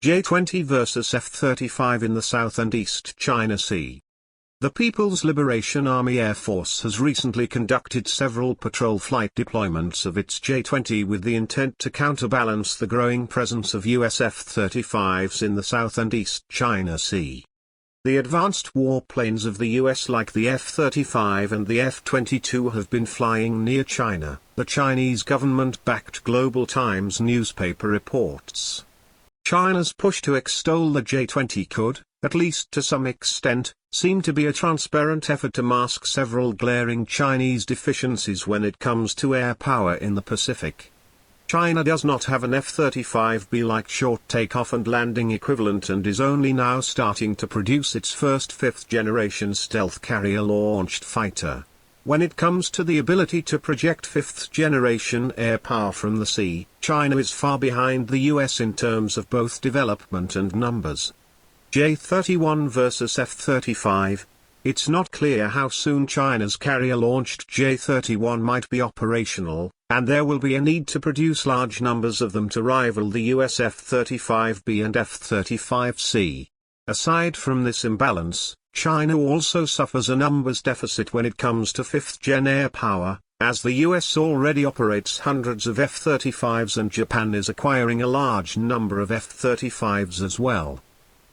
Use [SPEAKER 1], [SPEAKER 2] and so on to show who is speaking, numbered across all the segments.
[SPEAKER 1] J-20 vs F-35 in the South and East China Sea. The People's Liberation Army Air Force has recently conducted several patrol flight deployments of its J-20 with the intent to counterbalance the growing presence of US F-35s in the South and East China Sea. The advanced warplanes of the US like the F-35 and the F-22 have been flying near China, the Chinese government-backed Global Times newspaper reports. China's push to extol the J-20 could, at least to some extent, seem to be a transparent effort to mask several glaring Chinese deficiencies when it comes to air power in the Pacific. China does not have an F-35B-like short takeoff and landing equivalent and is only now starting to produce its first fifth-generation stealth carrier-launched fighter. When it comes to the ability to project fifth-generation air power from the sea, China is far behind the US in terms of both development and numbers. J-31 vs F-35. It's not clear how soon China's carrier-launched J-31 might be operational, and there will be a need to produce large numbers of them to rival the US F-35B and F-35C. Aside from this imbalance, China also suffers a numbers deficit when it comes to fifth-gen air power, as the US already operates hundreds of F-35s and Japan is acquiring a large number of F-35s as well.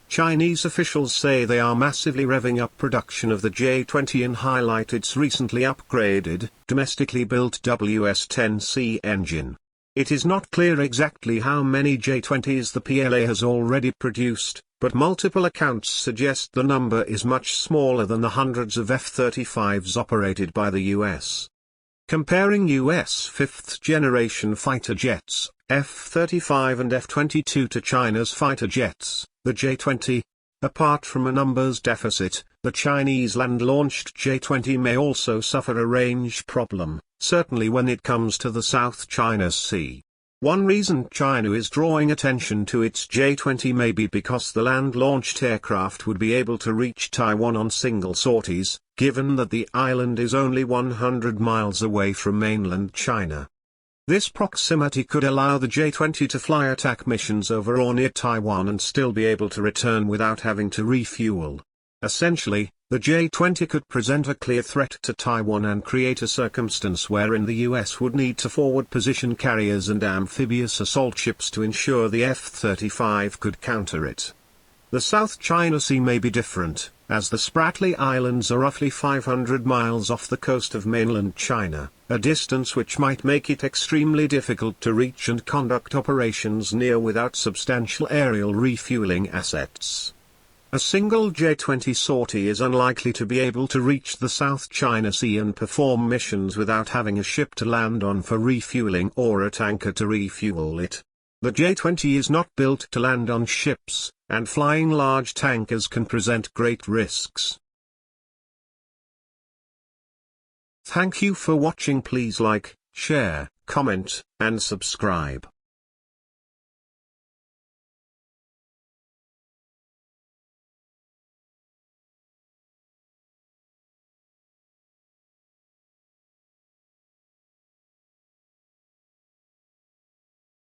[SPEAKER 1] Chinese officials say they are massively revving up production of the J-20 and highlight its recently upgraded, domestically built WS-10C engine. It is not clear exactly how many J-20s the PLA has already produced, but multiple accounts suggest the number is much smaller than the hundreds of F-35s operated by the US. Comparing US fifth-generation fighter jets, F-35 and F-22 to China's fighter jets, the J-20, apart from a numbers deficit, the Chinese land-launched J-20 may also suffer a range problem, certainly when it comes to the South China Sea. One reason China is drawing attention to its J-20 may be because the land-launched aircraft would be able to reach Taiwan on single sorties, given that the island is only 100 miles away from mainland China. This proximity could allow the J-20 to fly attack missions over or near Taiwan and still be able to return without having to refuel. Essentially, the J-20 could present a clear threat to Taiwan and create a circumstance wherein the US would need to forward position carriers and amphibious assault ships to ensure the F-35 could counter it. The South China Sea may be different, as the Spratly Islands are roughly 500 miles off the coast of mainland China, a distance which might make it extremely difficult to reach and conduct operations near without substantial aerial refueling assets. A single J-20 sortie is unlikely to be able to reach the South China Sea and perform missions without having a ship to land on for refueling or a tanker to refuel it. The J-20 is not built to land on ships, and flying large tankers can present great risks. Thank you for watching. Please like, share, comment, and subscribe.